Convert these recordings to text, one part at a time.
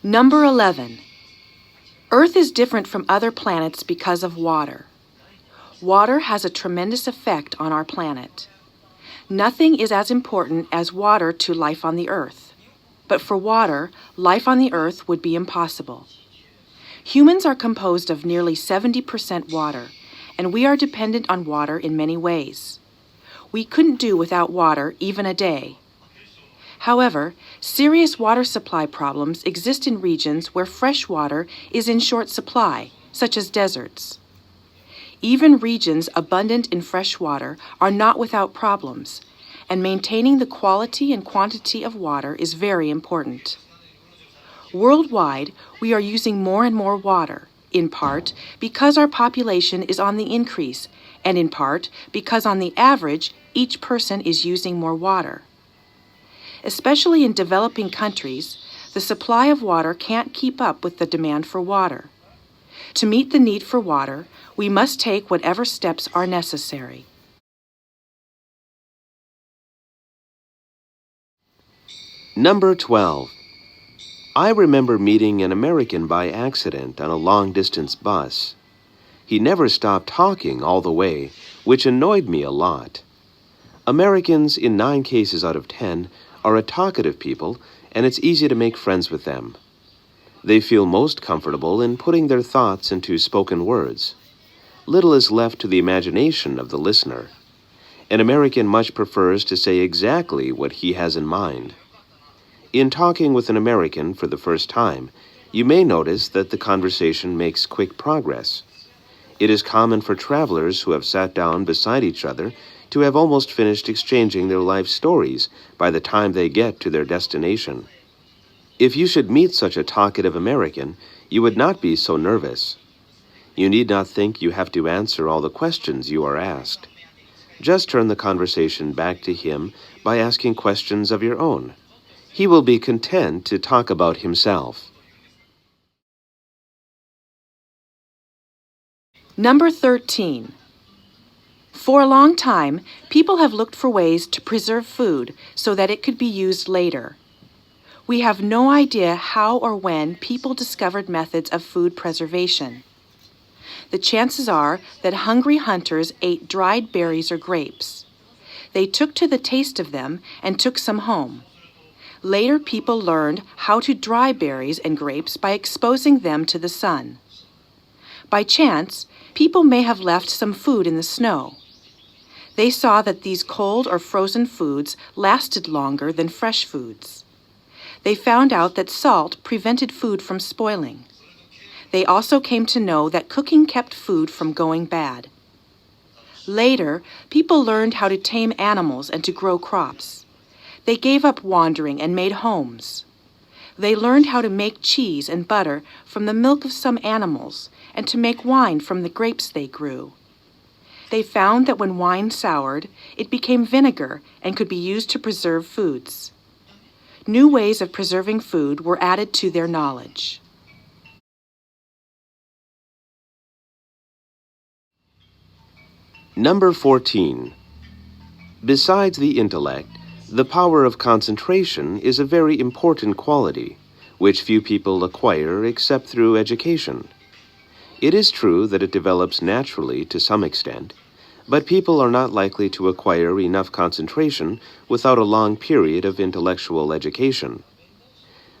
Number 11. Earth is different from other planets because of water. Water has a tremendous effect on our planet. Nothing is as important as water to life on the Earth. But for water, life on the Earth would be impossible. Humans are composed of nearly 70% water, and we are dependent on water in many ways. We couldn't do without water even a day. However, serious water supply problems exist in regions where fresh water is in short supply, such as deserts. Even regions abundant in fresh water are not without problems, and maintaining the quality and quantity of water is very important. Worldwide, we are using more and more water, in part because our population is on the increase, and in part because on the average, each person is using more water. Especially in developing countries, the supply of water can't keep up with the demand for water. To meet the need for water, we must take whatever steps are necessary. Number 12. I remember meeting an American by accident on a long-distance bus. He never stopped talking all the way, which annoyed me a lot. Americans, in 9 cases out of 10, are a talkative people, and it's easy to make friends with them. They feel most comfortable in putting their thoughts into spoken words. Little is left to the imagination of the listener. An American much prefers to say exactly what he has in mind. In talking with an American for the first time, you may notice that the conversation makes quick progress. It is common for travelers who have sat down beside each other to have almost finished exchanging their life stories by the time they get to their destination. If you should meet such a talkative American, you would not be so nervous. You need not think you have to answer all the questions you are asked. Just turn the conversation back to him by asking questions of your own. He will be content to talk about himself. Number 13. For a long time, people have looked for ways to preserve food so that it could be used later. We have no idea how or when people discovered methods of food preservation. The chances are that hungry hunters ate dried berries or grapes. They took to the taste of them and took some home. Later, people learned how to dry berries and grapes by exposing them to the sun. By chance, people may have left some food in the snow. They saw that these cold or frozen foods lasted longer than fresh foods. They found out that salt prevented food from spoiling. They also came to know that cooking kept food from going bad. Later, people learned how to tame animals and to grow crops. They gave up wandering and made homes. They learned how to make cheese and butter from the milk of some animals and to make wine from the grapes they grew. They found that when wine soured, it became vinegar and could be used to preserve foods. New ways of preserving food were added to their knowledge. Number 14. Besides the intellect, the power of concentration is a very important quality, which few people acquire except through education. It is true that it develops naturally to some extent, but people are not likely to acquire enough concentration without a long period of intellectual education.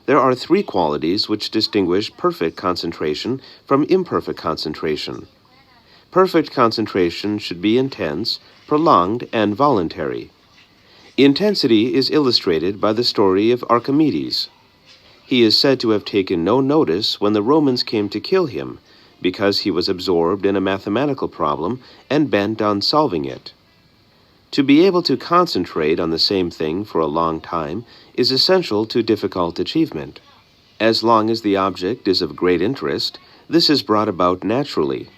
There are 3 qualities which distinguish perfect concentration from imperfect concentration. Perfect concentration should be intense, prolonged, and voluntary. Intensity is illustrated by the story of Archimedes. He is said to have taken no notice when the Romans came to kill him, because he was absorbed in a mathematical problem and bent on solving it. To be able to concentrate on the same thing for a long time is essential to difficult achievement. As long as the object is of great interest, this is brought about naturally.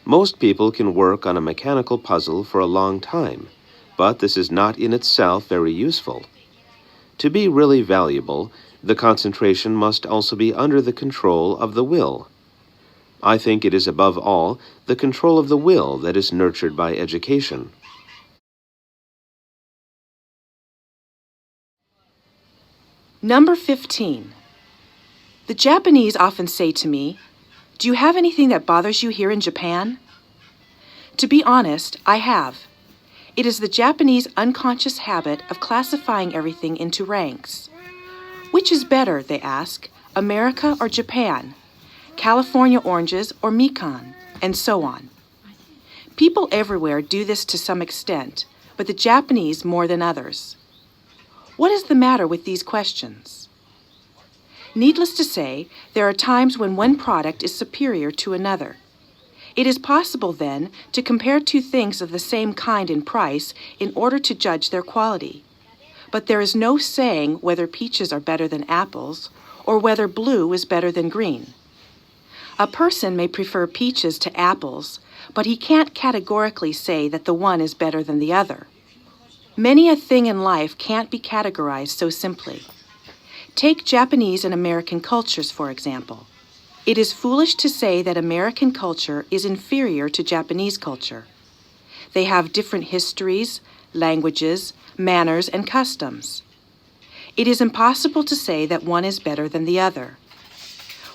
Most people can work on a mechanical puzzle for a long time, but this is not in itself very useful. To be really valuable, the concentration must also be under the control of the will. I think it is above all the control of the will that is nurtured by education. Number 15. The Japanese often say to me, "Do you have anything that bothers you here in Japan?" To be honest, I have. It is the Japanese unconscious habit of classifying everything into ranks. Which is better, they ask, America or Japan? California oranges or Mikan, and so on. People everywhere do this to some extent, but the Japanese more than others. What is the matter with these questions? Needless to say, there are times when one product is superior to another. It is possible, then, to compare two things of the same kind in price in order to judge their quality. But there is no saying whether peaches are better than apples, or whether blue is better than green. A person may prefer peaches to apples, but he can't categorically say that the one is better than the other. Many a thing in life can't be categorized so simply. Take Japanese and American cultures, for example. It is foolish to say that American culture is inferior to Japanese culture. They have different histories, languages, manners, and customs. It is impossible to say that one is better than the other.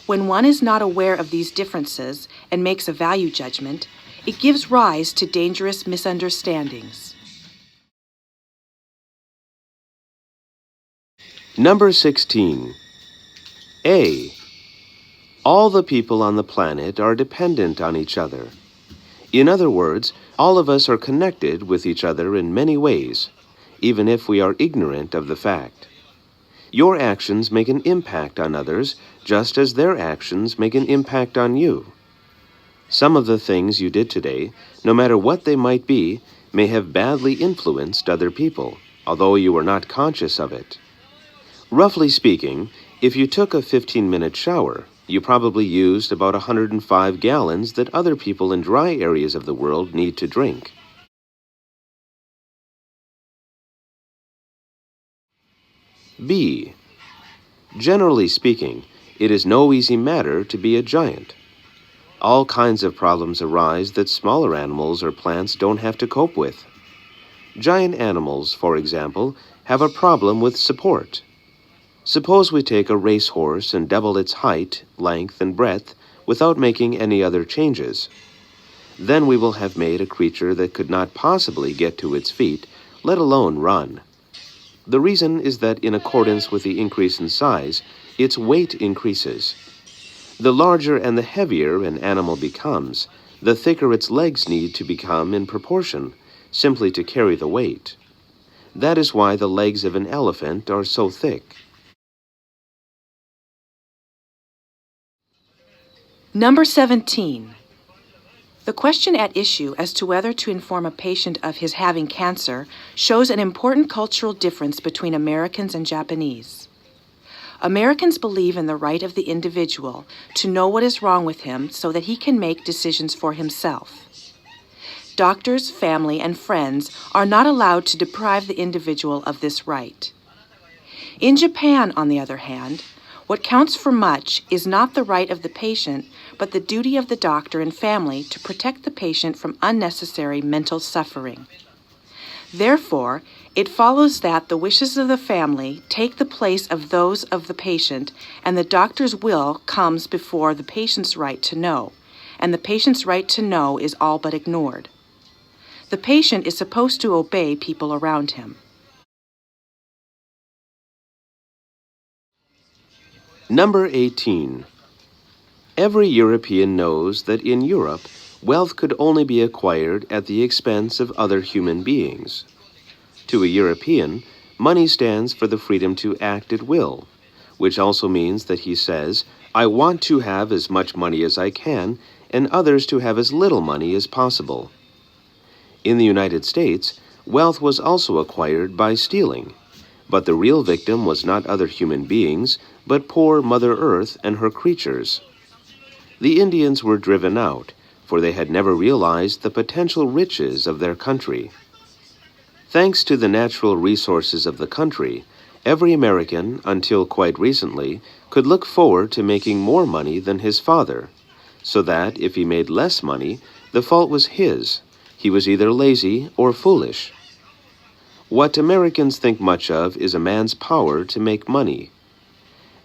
When one is not aware of these differences and makes a value judgment, it gives rise to dangerous misunderstandings. Number 16. A. All the people on the planet are dependent on each other. In other words, all of us are connected with each other in many ways, even if we are ignorant of the fact. Your actions make an impact on others, just as their actions make an impact on you. Some of the things you did today, no matter what they might be, may have badly influenced other people, although you were not conscious of it. Roughly speaking, if you took a 15-minute shower, you probably used about 105 gallons that other people in dry areas of the world need to drink. B. Generally speaking, it is no easy matter to be a giant. All kinds of problems arise that smaller animals or plants don't have to cope with. Giant animals, for example, have a problem with support. Suppose we take a racehorse and double its height, length, and breadth without making any other changes. Then we will have made a creature that could not possibly get to its feet, let alone run. The reason is that in accordance with the increase in size, its weight increases. The larger and the heavier an animal becomes, the thicker its legs need to become in proportion, simply to carry the weight. That is why the legs of an elephant are so thick. Number 17. The question at issue as to whether to inform a patient of his having cancer shows an important cultural difference between Americans and Japanese. Americans believe in the right of the individual to know what is wrong with him so that he can make decisions for himself. Doctors, family, and friends are not allowed to deprive the individual of this right. In Japan, on the other hand, what counts for much is not the right of the patient, but the duty of the doctor and family to protect the patient from unnecessary mental suffering. Therefore, it follows that the wishes of the family take the place of those of the patient, and the doctor's will comes before the patient's right to know, and the patient's right to know is all but ignored. The patient is supposed to obey people around him. Number 18. Every European knows that in Europe, wealth could only be acquired at the expense of other human beings. To a European, money stands for the freedom to act at will, which also means that he says, "I want to have as much money as I can, and others to have as little money as possible." In the United States, wealth was also acquired by stealing, but the real victim was not other human beings, but poor Mother Earth and her creatures. The Indians were driven out, for they had never realized the potential riches of their country. Thanks to the natural resources of the country, every American, until quite recently, could look forward to making more money than his father, so that if he made less money, the fault was his. He was either lazy or foolish. What Americans think much of is a man's power to make money.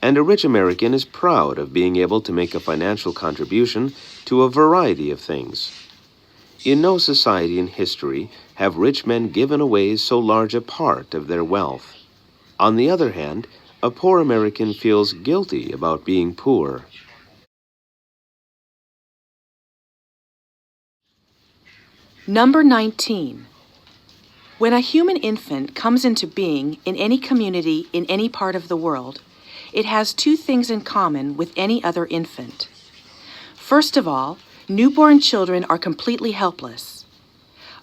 And a rich American is proud of being able to make a financial contribution to a variety of things. In no society in history have rich men given away so large a part of their wealth. On the other hand, a poor American feels guilty about being poor. Number 19. When a human infant comes into being in any community in any part of the world, it has two things in common with any other infant. First of all, newborn children are completely helpless.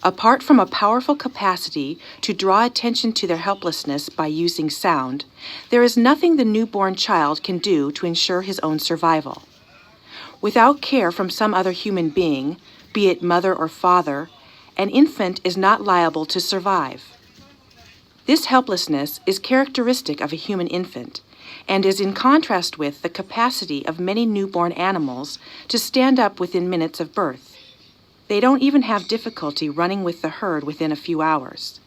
Apart from a powerful capacity to draw attention to their helplessness by using sound, there is nothing the newborn child can do to ensure his own survival. Without care from some other human being, be it mother or father, an infant is not liable to survive. This helplessness is characteristic of a human infant, and is in contrast with the capacity of many newborn animals to stand up within minutes of birth. They don't even have difficulty running with the herd within a few hours.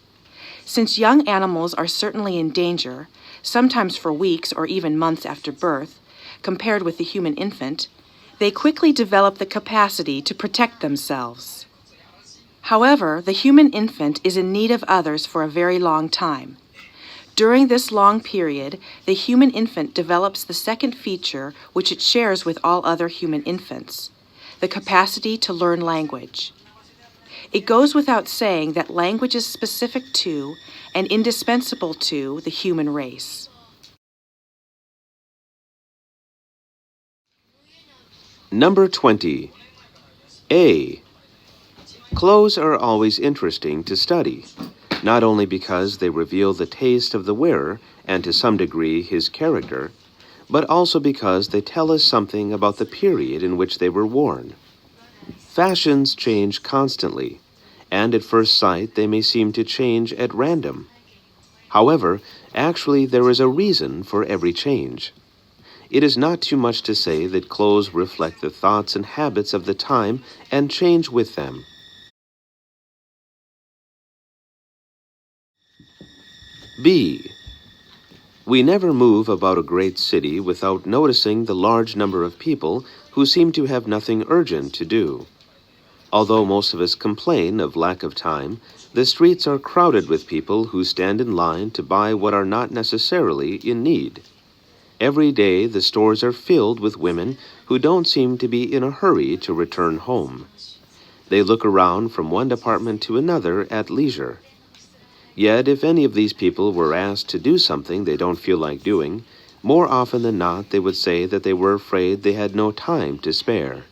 Since young animals are certainly in danger, sometimes for weeks or even months after birth, compared with the human infant, they quickly develop the capacity to protect themselves. However, the human infant is in need of others for a very long time. During this long period, the human infant develops the second feature which it shares with all other human infants, the capacity to learn language. It goes without saying that language is specific to and indispensable to the human race. Number 20. A. Clothes are always interesting to study, not only because they reveal the taste of the wearer and to some degree his character, but also because they tell us something about the period in which they were worn. Fashions change constantly, and at first sight they may seem to change at random. However, actually there is a reason for every change. It is not too much to say that clothes reflect the thoughts and habits of the time and change with them. B. We never move about a great city without noticing the large number of people who seem to have nothing urgent to do. Although most of us complain of lack of time, the streets are crowded with people who stand in line to buy what are not necessarily in need. Every day the stores are filled with women who don't seem to be in a hurry to return home. They look around from one department to another at leisure. Yet if any of these people were asked to do something they don't feel like doing, more often than not they would say that they were afraid they had no time to spare.